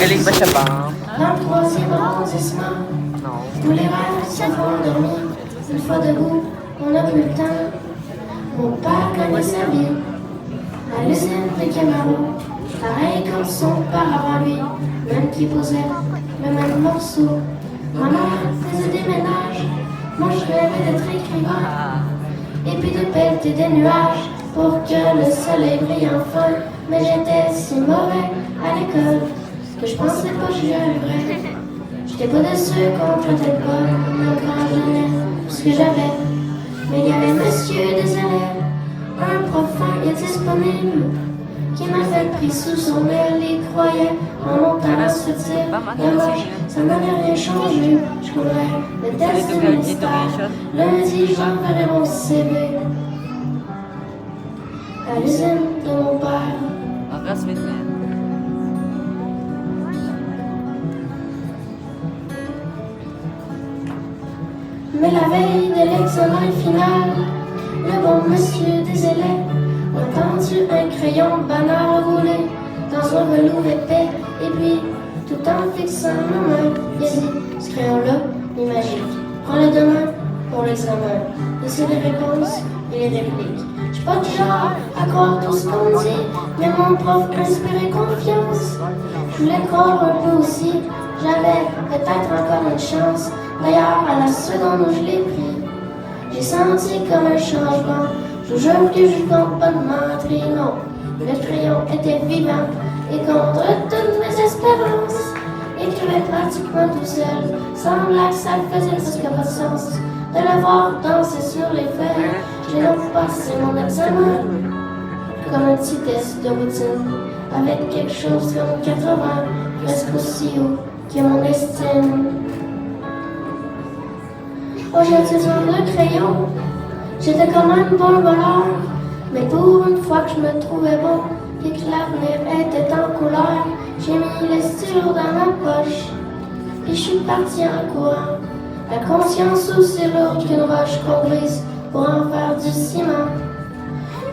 Galing ba siya ba? Dans le troisième arrondissement, No. où les rêves s'avont endormi. Une fois debout, on n'a plus le temps. Mon père connaît sa vie. À l'usine de Camaro, pareil comme son père avant lui, même qui posait le même morceau. Ma mère faisait des ménages, moi je rêvais d'être écrivain. Et puis de pelleter des nuages pour que le soleil brille enfin. Mais j'étais si mauvais à l'école que je pensais pas que j'y arriverais. J'étais pas déçu qu'on traitait de bonne, même quand je donnais ce que j'avais. Mais il y avait monsieur des élèves, un prof disponible, qui m'a fait pris sous son aile et croyait en mon talent subtil. Et moi, ça n'avait rien changé. Je courais le test du ministère. Lundi, j'enverrai mon CV à l'usine de mon père. Mais la veille de l'examen final, le bon monsieur des élèves a tendu un crayon banal roulé dans un velours épais. Et puis, tout en fixant ma main, il a dit, ce crayon-là est magique. Prends-le demain pour l'examen. Ici les réponses et les répliques. Je suis pas du genre à croire tout ce qu'on dit, mais mon prof inspirait confiance. Je voulais croire un peu aussi, j'avais peut-être encore une chance. D'ailleurs, à la seconde où je l'ai pris, j'ai senti comme un changement. Je vous jure que je ne compte pas de mentir, non. Le crayon était vivant et contre toutes mes espérances, écrivait pratiquement tout seul, sans blague, ça faisait presque pas de sens. De le voir danser sur les feuilles, j'ai donc passé mon examen comme un petit test de routine, avec quelque chose comme 80, presque aussi haut que mon estime. Aujourd'hui, sur le crayon, j'étais quand même bon voleur, mais pour une fois que je me trouvais bon et que l'avenir était en couleur, j'ai mis le stylo dans ma poche et je suis parti en courant. La conscience aussi lourde qu'une roche qu'on brise pour en faire du ciment.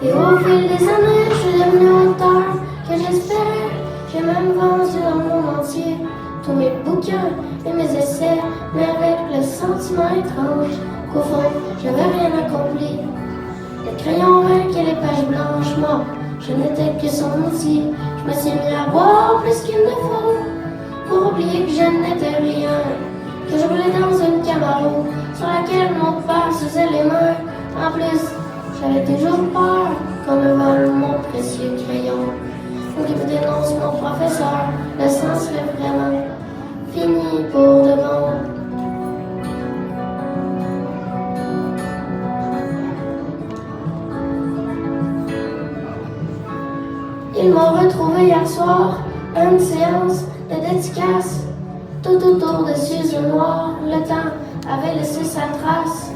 Et au fil des années, je suis devenu auteur que j'espérais. J'ai même vendu dans le monde entier tous mes bouquins et mes essais, mais avec le sentiment étrange qu'au fond, je n'avais rien accompli. Le crayon vert et les pages blanches, moi, je n'étais que son outil. Je me suis mis à boire plus qu'il ne faut pour oublier que je n'étais rien, que je roulais dans une Camaro sur laquelle mon père faisait les mains. En plus, j'avais toujours peur qu'on me vole mon précieux crayon ou qu'il me dénonce mon professeur. Le sang serait vraiment fini pour de bon. Ils m'ont retrouvé hier soir à une séance de dédicace. Tout autour de cieux noirs, le temps avait laissé sa trace.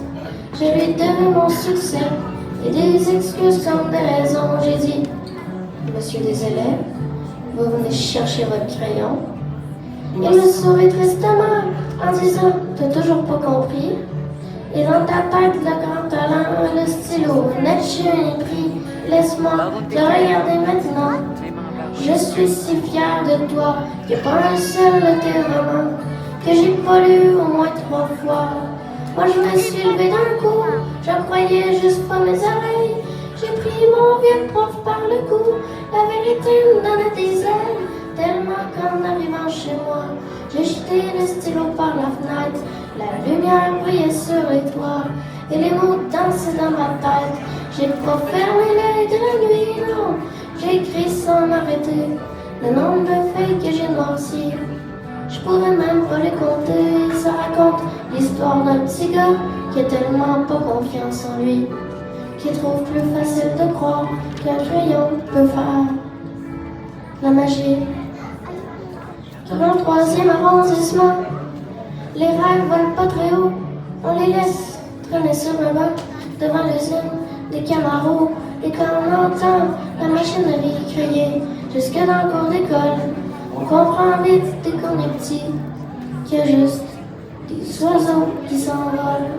Je lui devais mon succès et des excuses comme des raisons. J'ai dit, monsieur des élèves, vous venez chercher votre crayon. Il me sourit tristement en disant, t'as toujours pas compris. Et dans ta tête, le grand talent, le stylo, net chez un prix. Laisse-moi te regarder maintenant. Je suis si fière de toi qu'il n'y a pas un seul de tes romans que j'ai pas lu au moins 3 fois. Moi je me suis levée d'un coup, je croyais juste pas mes oreilles. J'ai pris mon vieux prof par le cou, la vérité me donnait des ailes. Tellement qu'en arrivant chez moi, j'ai jeté le stylo par la fenêtre. La lumière brillait sur les toits et les mots dansaient dans ma tête. J'ai pas fermé l'œil de la nuit, non. J'ai écrit sans m'arrêter le nombre de feuilles que j'ai noircies. Je pourrais même pas les compter. Ça raconte l'histoire d'un petit gars qui a tellement pas confiance en lui, qui trouve plus facile de croire qu'un crayon peut faire la magie. Dans le 3e arrondissement, les rêves volent pas très haut. On les laisse traîner sur un banc devant l'usine des Camaro. Et quand on entend la machinerie crier jusque dans le cours d'école, on comprend vite dès qu'on est petit qu'il y a juste des oiseaux qui s'envolent.